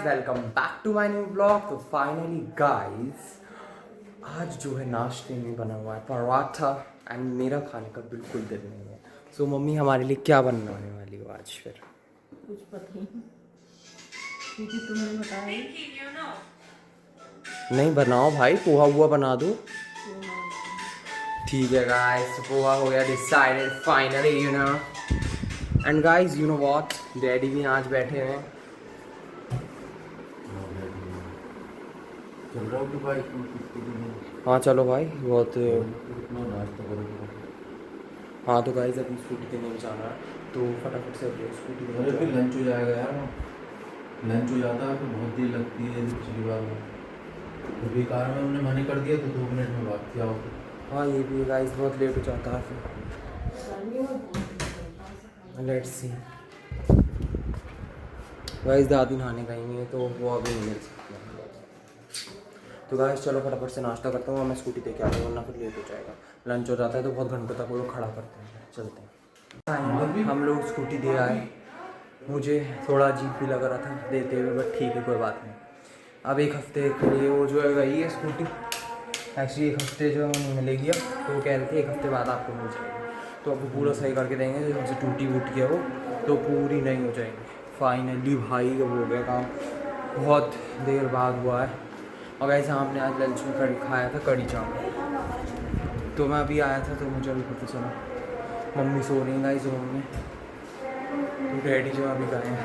Welcome back to my new blog. तो finally guys आज जो है नाश्ते में बना हुआ है पराठा एंड मेरा खाने का बिल्कुल दिल नहीं है। सो मम्मी हमारे लिए क्या बनवाने वाली हो आज फिर? कुछ पता नहीं क्योंकि तुमने बताया नहीं बनाओ भाई, पोहा हुआ बना दो। ठीक है गाइस, पोहा हो गया decided finally you know. And guys you know what, daddy भी आज बैठे हैं। चल रहा हूँ भाई। हाँ चलो भाई, बहुत नाश्ता करो। हाँ तो गाइस अभी स्कूटी देने में जाना है तो फटाफट से अभी स्कूटी अरे फिर देने लंच हो जाएगा यार। लंच हो जाता है फिर बहुत देर लगती है। जैसे पिछली बार में तो बेकार में उन्होंने मना कर दिया तो 2 मिनट में बात किया हो। हाँ ये भी गाइस बहुत लेट हो जाता है फिर। लेट्स सी गाइस, दादी नहाने गई नहीं है तो वो अभी नहीं मिल सकती है। तो गाइस चलो फटाफट से नाश्ता करता हूँ, मैं स्कूटी दे के आता हूँ वरना फिर लेट हो जाएगा। लंच हो जाता है तो बहुत घंटों तक वो लोग खड़ा करते हैं। चलते हैं। हम लोग स्कूटी दे आए। मुझे थोड़ा अजीब भी लग रहा था देते हुए, बट ठीक है कोई बात नहीं। अब एक हफ्ते के लिए वो जो है गई है स्कूटी। एक्चुअली एक हफ्ते जो है वो नहीं मिलेगी अब, तो वो कह रहे थे 1 हफ्ते बाद आपको मिल जाएगी। तो आपको पूरा सही करके देंगे, जो हमसे टूटी वूटी है वो तो पूरी नहीं हो जाएगी। फाइनली भाई अब हो गया काम, बहुत देर बाद हुआ है। और ऐसे हमने आज लंच में कड़ी खाया था, कड़ी चावल। तो मैं अभी आया था तो मुझे अभी पता चला मम्मी सो रही हैं गाइस रूम में। तो डैडी जो अभी गए हैं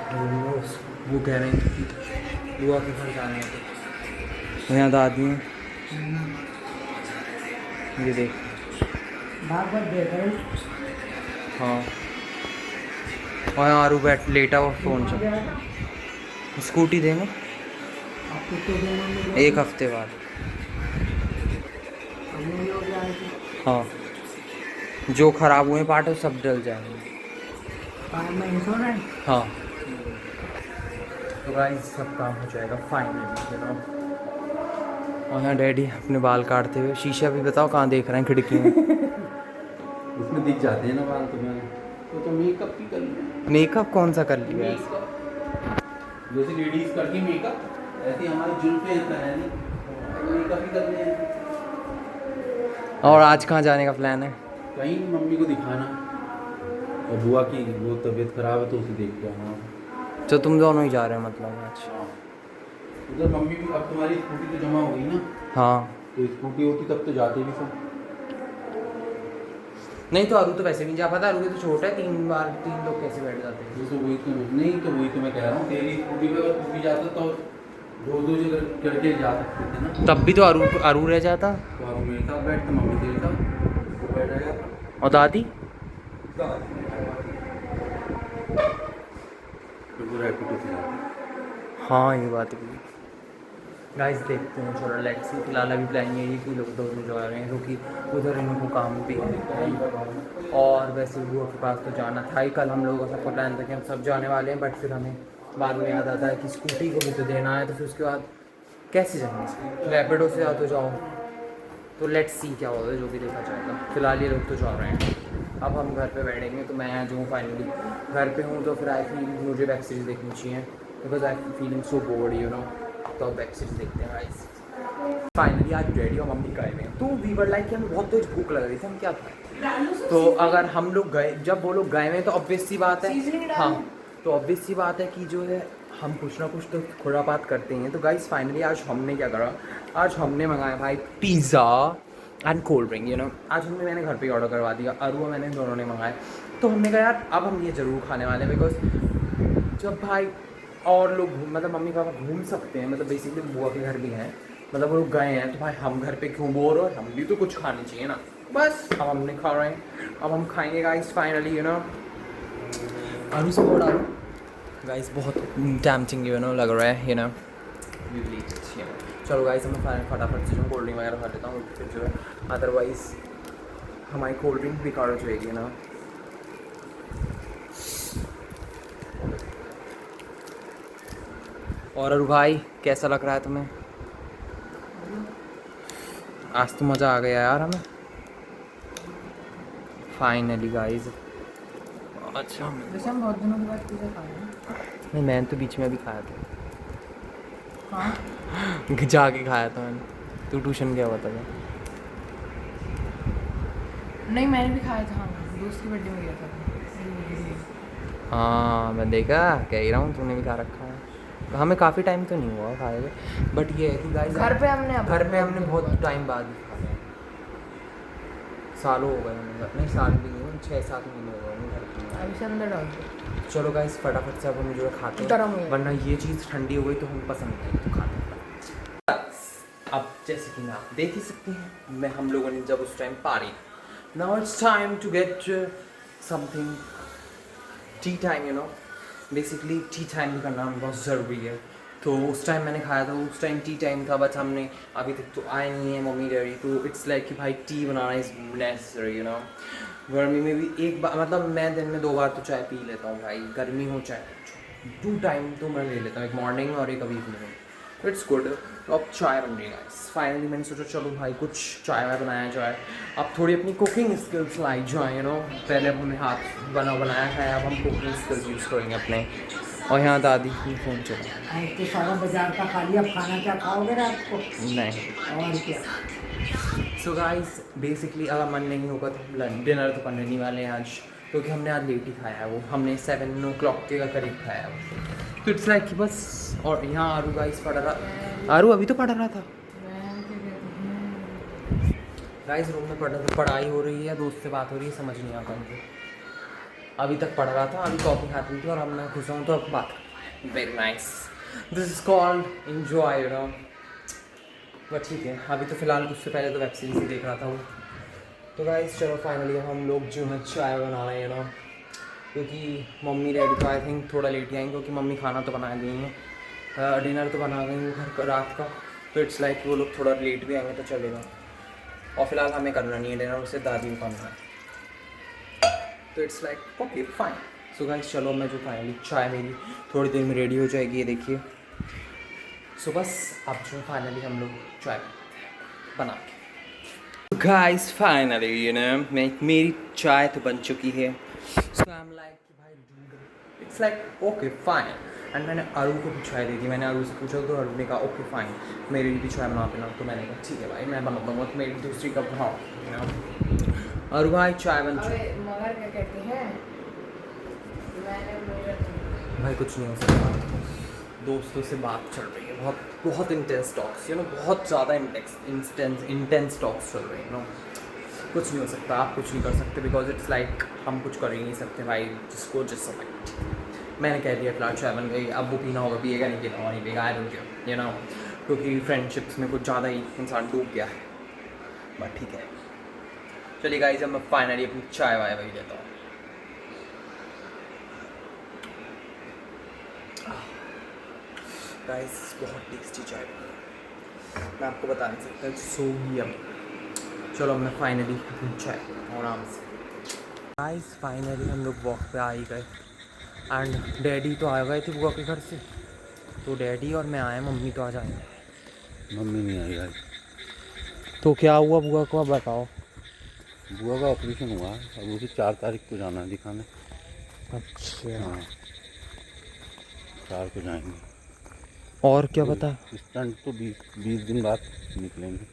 वो कह रहे हैं कि बुआ के घर जाने हैं। तो यहाँ दादी हैं, ये देख। भागवत देख रहे हाँ और यहाँ आरू बैठ लेटा हुआ फ़ोन चल। स्कूटी देंगे आपको तो देना मिलेगा 1 हफ्ते बाद। हमने लोग जाएंगे हाँ जो ख़राब हुए पार्ट वो सब डल जाएंगे। 5 महीने सो रहे हैं। हाँ तो गाइस सब काम हो जाएगा फाइनली यू नो। और यहाँ डैडी अपने बाल काटते हुए, शीशा भी बताओ कहाँ देख रहे हैं खिड़की में। उसमें दिख जाते हैं ना बाल तुम्हें। तो मेकअप भी कर लिया। मेकअप कौन सा कर लिया है? जैसे लेडीज करती मेकअप ऐसे हमारी जुल्फे है नहीं, मेकअप ही कर लिया। और आज कहाँ जाने का प्लान है? कहीं मम्मी को दिखाना और बुआ की वो तबीयत खराब है तो उसे देख के आना। तो तुम दोनों ही जा रहे हो मतलब आज? उधर मम्मी भी, अब तुम्हारी स्कूटी तो जमा हो गई ना, हाँ तो स्कूटी होती तब तो जाते भी सब। नहीं तो अरू तो वैसे भी नहीं जा पाता, अरू तो छोटा है, 3 लोग कैसे बैठ जाते हैं? ये तो वही तो नहीं तो वही तो मैं कह रहा हूँ, तेरी स्कूटी पे अगर तू भी जाता तो 2-2 जगह करके जा सकते थे ना। तब भी तो अरू रह जाता। तो अब मेरे साथ बैठता, मम्मी तेरे साथ वो बैठ रहेगा और दादी? तो वो रैपिडो से जाता। हाँ ये बात भी। गाइस देखते हैं, चलो लेट्स सी। फिलहाल अभी प्लान यही है कि लोग दोनों जा रहे हैं क्योंकि उधर इनको काम भी है। और वैसे बुआ के पास तो जाना था ही, कल हम लोगों का सबका प्लान था कि हम सब जाने वाले हैं, बट फिर हमें बाद में याद आता है कि स्कूटी को भी तो देना है, तो फिर उसके बाद कैसे जाएंगे? रैपिडो से तो जाओ। तो लेट्स सी क्या होता है, जो भी देखा जाएगा। फिलहाल ये लोग तो जा रहे हैं, अब हम घर पे बैठेंगे। तो मैं जो हूँ फाइनली घर पे हूँ, तो फिर आई फील मुझे वेब सीरीज़ देखनी चाहिए because I feeling so board you know. तो अब वेब सीरीज़ देखते हैं गाइस। फाइनली आज डैडी और मम्मी गए हुए हैं, तो वी वर लाइक कि हमें बहुत तेज भूख लग रही थी, हम क्या खाएं? तो अगर हम लोग गए, जब वो लोग गए हुए हैं तो ऑब्वियस सी बात है, हाँ तो ऑब्वियस सी बात है कि जो है हम कुछ ना कुछ तो खुरापात करते हैं। तो गाइस फाइनली आज हमने क्या करा, आज हमने मंगाया भाई pizza and cold drink you know. आज मैंने घर पे ऑर्डर करवा दिया, अरू मैंने दोनों ने मंगाया। तो हमने कहा यार अब हम ये ज़रूर खाने वाले हैं बिकॉज जब भाई और लोग मतलब मम्मी पापा घूम सकते हैं, मतलब बेसिकली बुआ के घर भी हैं, मतलब वो लोग गए हैं, तो भाई हम घर पे क्यों बोर हो, हम भी तो कुछ खानी चाहिए ना। बस अब हमने खा रहे हैं, अब हम खाएंगे गाइस फाइनली यू नो। अरू से बोल डालो गाइस, बहुत टैम्पटिंग यू नो लग रहा है यू नो। चलो गाइस मैं फटाफट से जो कोल्ड ड्रिंक वगैरह खा लेता हूँ, फिर जो है अदरवाइज़ हमारी कोल्ड ड्रिंक बेकार हो जाएगी ना। और अरू भाई कैसा लग रहा है तुम्हें? आज तो मज़ा आ गया यार हमें फाइनली गाइस। अच्छा वैसे हम बहुत दिनों के बाद पिज़्ज़ा खा रहे हैं। नहीं मैंने तो बीच में भी खाया था। हाँ जाके खाया था मैंने। तू ट्यूशन गया हुआ था क्या? नहीं मैंने भी खाया था, दोस्त की बर्थडे में गया था। हाँ मैं देखा, कह ही रहा हूँ तूने भी खा रखा है। हमें काफ़ी टाइम तो नहीं हुआ खाए हुए, बट ये है कि गाइस घर पे हमने बहुत टाइम बाद ही खाया है। सालों हो गए हमें, नहीं साल भी नहीं हुए, 6-7 महीने हो गए हमें घर पे। अभी से अंदर डाल दो। चलो गाइस फटाफट से अब हम जो है खाते गरम हो हैं, गया। वरना ये चीज़ ठंडी हो गई तो हमें पसंद नहीं तो खाते हैं। अब जैसे कि आप देख ही सकते हैं, मैं हम लोगों ने जब उस टाइम पारी, now it's time to get something tea time, you know, basically tea time भी करना बहुत ज़रूरी है। तो उस टाइम मैंने खाया था, उस टाइम टी टाइम था, बट हमने अभी तक तो आए नहीं है मम्मी डैडी, तो इट्स लाइक कि भाई T banana is necessary, you know. गर्मी में भी एक बार, मतलब मैं दिन में 2 बार तो चाय पी लेता हूँ भाई, गर्मी हो चाहे 2 टाइम तो मैं ले लेता हूँ, एक मॉर्निंग में और एक अभी इवनिंग में, तो इट्स गुड। तो अब चाय बन रही है गाइस, फाइनली मैंने सोचा चलो भाई कुछ चाय वाय बनाया जाए, अब थोड़ी अपनी कुकिंग स्किल्स लाई जाए, यू नो। पहले अब हमें हाथ बनाया है, अब हम कुकिंग स्किल्स यूज़ करेंगे अपने। और यहाँ दादी की फ़ोन चला, आज तो सारा बाजार का खा लिया, अब खाना क्या खाओगे रात को? नहीं। और क्या। सो गाइस बेसिकली अगर मन नहीं होगा तो लंच डिनर तो करने नहीं वाले हैं आज, क्योंकि हमने आज लेट ही खाया है, वो हमने 7 o'clock के करीब खाया है वो, तो इट्स लाइक कि बस। और यहाँ आरू गाइस पढ़ रहा, आरू अभी तो पढ़ रहा था गाइस, रूम में पढ़ाई हो रही है, दोस्त से बात हो रही है, समझ नहीं आता मुझे। अभी तक पढ़ रहा था, अभी कॉफ़ी खाती हुई थी, और अब मैं खुश हूँ तो अब बात। Very nice, this is called enjoy, you know. But ठीक है, अभी तो फ़िलहाल उससे पहले तो वेब सीरीज ही देख रहा था वो। तो गाइस चलो फाइनली हम लोग जो है चाय बना रहे हैं ना, क्योंकि मम्मी डैडी तो आई थिंक थोड़ा लेट ही आएंगे, क्योंकि मम्मी खाना तो बना गई हैं, डिनर तो बना गई हैं घर का रात का, तो इट्स लाइक वो लोग थोड़ा लेट भी आएंगे तो चलेगा। और फिलहाल हमें करना नहीं है डिनर, उससे दादी को करना है, तो it's like okay fine. So guys चलो, मैं जो फाइनली चाय मेरी थोड़ी देर में रेडी हो जाएगी, ये देखिए। सो बस अब जो फाइनली हम लोग चाय बना के, गाइस फाइनली यू नो मेरी चाय तो बन चुकी है। सो आई एम लाइक कि भाई it's like okay fine. And मैंने अरू को भी चाय दी थी, मैंने अरू से पूछा तो अरू ने कहा ओके फाइन मेरी भी चाय बना देना, तो मैंने कहा ठीक है भाई मैं बना दूँगा, तो मेरी दूसरी कप बनाओ। अरू भाई चाय बन चुकी है मगर क्या कहते हैं, भाई, कुछ नहीं हो सकता, दोस्तों से बात चल रही है, बहुत इंटेंस टॉक्स, यू नो, बहुत ज़्यादा इंटेंस टॉक्स चल रही है, नो। कुछ नहीं हो सकता, आप कुछ नहीं कर सकते, बिकॉज इट्स लाइक हम कुछ कर ही नहीं सकते भाई, जिसको जिस समय मैंने कह दिया फिलहाल चाय बन गई, अब वो पीना होगा पिएगा, नहीं पीना होगा नहीं पिएगा, I don't care, you know, क्योंकि फ्रेंडशिप्स में कुछ ज़्यादा ही इंसान डूब गया है। बट ठीक है, चलिए गाइस अब मैं फाइनली अपनी चाय वाय वही लेता हूँ। गाइस बहुत टेस्टी चाय बनी है, मैं आपको बता नहीं सकता, सो यम्मी। चलो मैं फाइनली अपनी चाय आराम से। गाइस फाइनली हम लोग वॉक पे आ ही गए, एंड डैडी तो आ गए थे बुआ के घर से, तो डैडी और मैं आए, मम्मी तो आ जाए। मम्मी नहीं आई आज। तो क्या हुआ बुआ को, अब बताओ। बुआ का ऑपरेशन हुआ, अब उसे 4 तारीख को जाना है दिखाने। अच्छा, हाँ 4 को जाएंगे। और क्या बता। स्टंट तो 20 दिन बाद निकलेंगे।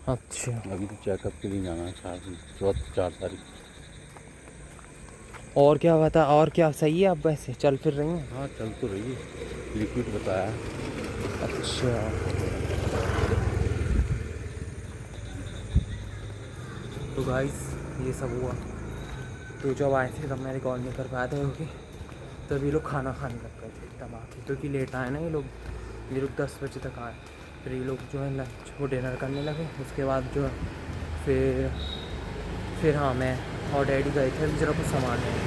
अच्छा, अभी तो चेकअप के लिए जाना है 4 तारीख। और क्या बता, और क्या सही है, अब वैसे चल फिर रही हैं। हाँ चल तो रही है, लिक्विड बताया। अच्छा, तो गाइस ये सब हुआ, तो जब आए थे तब मैं कॉल नहीं कर पाया था, क्योंकि तब ये लोग खाना खाने लग गए थे तब आके, क्योंकि लेट आए ना ये लोग 10 बजे तक आए, फिर ये लोग जो है लंच वो डिनर करने लगे, उसके बाद जो है फिर हाँ मैं और डैडी गए थे जरा कुछ सामान लेने,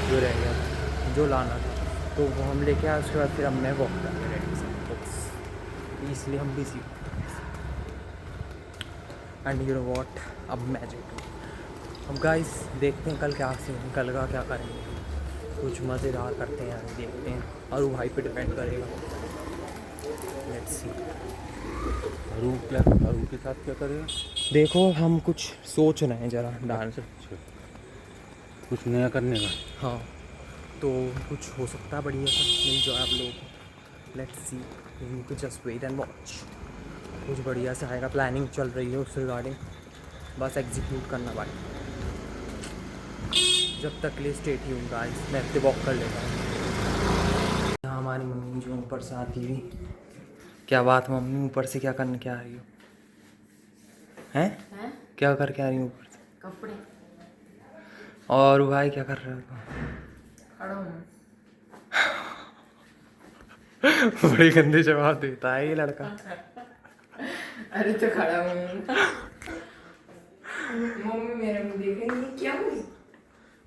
जो रह गया था जो लाना था, तो वो हम लेके आए, उसके बाद फिर अब मैं वॉक कर गया डैडी के साथ, तो इसलिए हम busy. And you know what, अब मैजिक, अब गाइस देखते हैं कल क्या सीन, कल का क्या करेंगे, कुछ मज़ेदार करते हैं, देखते हैं, और वो भाई पे डिपेंड करेगा, लेट्स सी। अरू के साथ क्या करेगा? देखो हम कुछ सोच रहे हैं ज़रा डांस, अच्छा, कुछ नया करने का। हाँ तो कुछ हो सकता है बढ़िया सा, मिल जाए आप लोग, let's see, you can just wait and watch. कुछ बढ़िया से आएगा, प्लानिंग चल रही है उस रिगार्डिंग, बस एग्जीक्यूट करना बाकी। जब तक ले स्टे ट्यून्ड गाइस, मैं वॉक कर लेता हूँ। यहाँ हमारी मम्मी जो ऊपर से आती हुई, क्या बात मम्मी, ऊपर से क्या करने क्या आ रही हो? हैं? क्या करके आ रही हो ऊपर से? कपड़े। और भाई क्या कर रहे हो? खड़ा हूँ। बड़ी गंदे जवाब देता है ये लड़का। अरे तो खड़ा हूँ। मम्मी मेरे मुंह देखेंगी क्या हुई?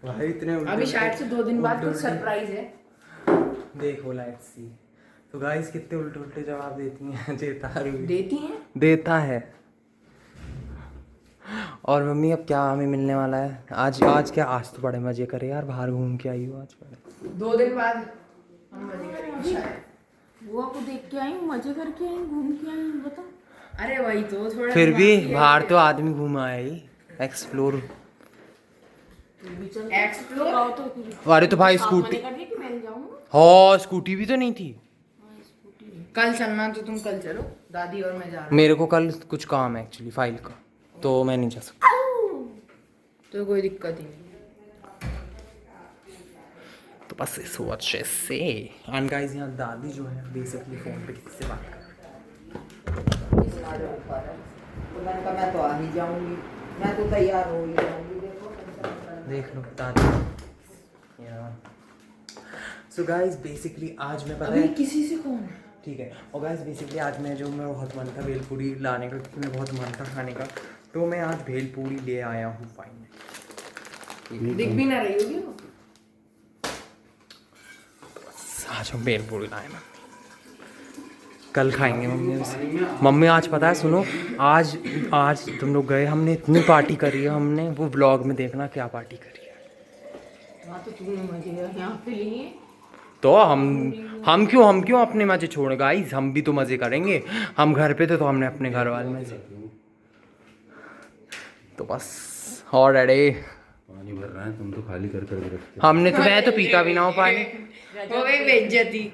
भाई इतने अभी शायद से 2 दिन बाद कुछ सरप्राइज है। देखो लेट्स सी। तो गाइस कितने उल्टे उल्टे जवाब देती हैं चेतारू। देती हैं? देता है। और मम्मी अब क्या हमें मिलने वाला है आज? क्या आज तो बड़े मजे करे यार, बाहर घूम के आई हो आज बड़े। 2 दिन बाद हम मजे करेंगे शायद। बुआ को देख के आई, मजे करके आई, घूम के आई, बताओ। अरे वही तो थोड़ा फिर भी बाहर तो आदमी घूम आया ही, एक्सप्लोर। एक्सप्लोर। अरे तो भाई स्कूटी, कर दिया कि मैं जाऊंगा। हाँ स्कूटी भी तो नहीं थी। कल चलना तो तुम कल चलो, दादी और मैं जा रहा मेरे को कल कुछ काम है एक्चुअली फाइल का, तो मैं नहीं जा सकता। तो कोई दिक्कत ही नहीं। तो बस इस वजह से एंड गाइस यहाँ दादी जो है बेसिकली फोन पे किसी से बात कर तो मैंने कहा मैं तो आ ही जाऊंगी, मैं तो तैयार हो ही जाऊंगी। देखो देख लो दादी। सो गाइस बेसिकली आज मैं पता है किसी से कौन है? ठीक है। और गाइस बेसिकली आज मैं बहुत मन था भेलपूरी लाने का, क्योंकि मैं बहुत मन था खाने का, तो मैं आज भेलपूरी ले आया हूँ फाइनली। दिख भी ना रही होगी वो। आज हम भेलपूरी लाए मम्मी, कल खाएंगे मम्मी से। मम्मी आज पता है सुनो, आज तुम लोग गए, हमने इतनी पार्टी करी है, हमने वो ब्लॉग में देखना क्या पार्टी करी है। वहाँ तो तुमने मजे यहाँ पे लिए। तो हम क्यों अपने मजे छोड़ गाइस, हम भी तो मजे करेंगे। हम घर पे थे तो हमने अपने घर वाले मजे, तो बस। और अरे पानी भर रहा है, तुम तो खाली कर कर रखते। हमने तो, मैं तो पीता भी ना हो पानी हो गई बेइज्जती।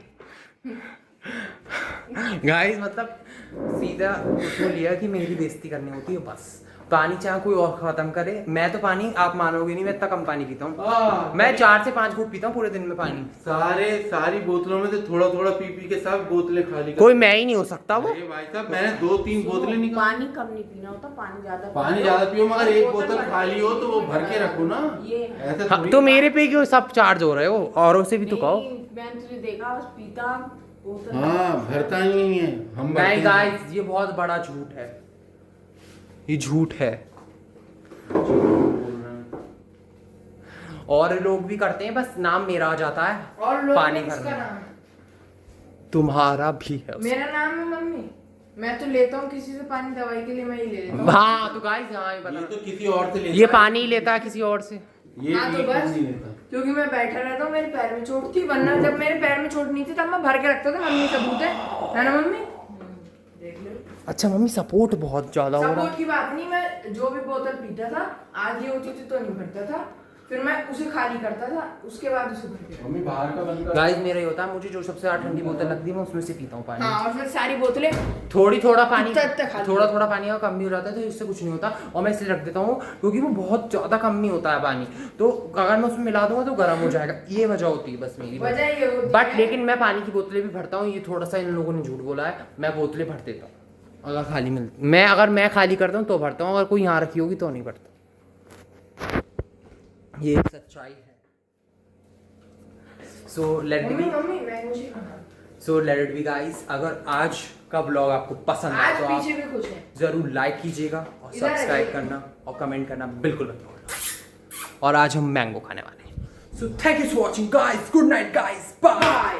गाइस, मतलब सीधा उसने लिया कि मेरी बेइज्जती करनी होती है बस। पानी चाहे कोई और खत्म करे, मैं तो पानी, आप मानोगे नहीं, मैं इतना कम पानी पीता हूँ। मैं 4 से 5 घूंट पीता हूँ पूरे दिन में पानी। सारी बोतलों में से थोड़ा थोड़ा पी पी के सब बोतलें खाली कर। कोई मैं ही नहीं हो सकता वो। अरे भाई साहब, मैंने 2-3 बोतलें निकाली। पानी कम नहीं पीना होता, पानी ज्यादा पियो, मगर एक बोतल खाली हो तो वो भर के रखो ना। ऐसा हाँ, तो मेरे पे क्यों सब चार्ज हो रहे हो? औरों से भी तो कहो। मैंने तुझे देखा बस पीता बोतल। हाँ, भरता ही नहीं है हम। नहीं गाइस, ये बहुत बड़ा झूठ है, ये झूठ है। और लोग भी करते हैं, बस नाम मेरा आ जाता है और लोग पानी में किसका भरने। नाम? तुम्हारा भी है उसमें। मेरा नाम है मम्मी। मैं तो लेता हूँ किसी से पानी, दवाई के लिए मैं ही ले लेता हूँ। हाँ तो गाइस, हाँ ये ये बता, तो किसी और से लेता ये है। पानी ही लेता है किसी और से। ये हाँ तो ये बस, नहीं लेता। क्योंकि मैं बैठा रहता हूँ, मेरे पैर में चोट थी, वरना जब मेरे पैर में चोट नहीं थी तब मैं भर के रखता था। मम्मी सबूत है ना मम्मी? देख लो। अच्छा मम्मी, सपोर्ट बहुत ज्यादा हो रहा सपोर्ट है। की बात नहीं, मैं जो भी बोतल पीता था, आधी होती थी तो नहीं भरता था, फिर मैं उसे खाली करता था, उसके बाद उसे भरते था। मम्मी बाहर का बंद कर। गाइस मेरा ये होता है, मुझे जो सबसे ज्यादा ठंडी बोतल लगती है मैं उसमें से पीता हूँ पानी। हाँ, और फिर सारी बोतलें थोड़ा पानी, इतना खाली थोड़ा पानी अगर कम भी हो जाता है तो इससे कुछ नहीं होता, और मैं इसलिए रख देता हूँ क्योंकि वो बहुत ज्यादा कम नहीं होता है पानी, तो अगर मैं उसमें मिला दूंगा तो गर्म हो जाएगा। ये वजह होती है बस मेरी। वजह ये होती बट है। लेकिन मैं पानी की बोतलें भी भरता हूँ, ये थोड़ा सा इन लोगों ने झूठ बोला है, मैं बोतलें भर देता हूँ अगर खाली मिलती। अगर मैं खाली करता हूँ तो भरता हूँ, अगर कोई यहाँ रखी होगी तो नहीं भरता। ये एक सच्चाई है। So let mummy be, mummy mango shake खाना। So let it be guys. अगर आज का ब्लॉग आपको पसंद आया आज तो आप पीछे भी कुछ है। जरूर लाइक कीजिएगा और इधर सब्सक्राइब है। करना और कमेंट करना बिल्कुल मत भूलना। और आज हम मैंगो खाने वाले हैं। So thank you for watching guys, good night guys, bye.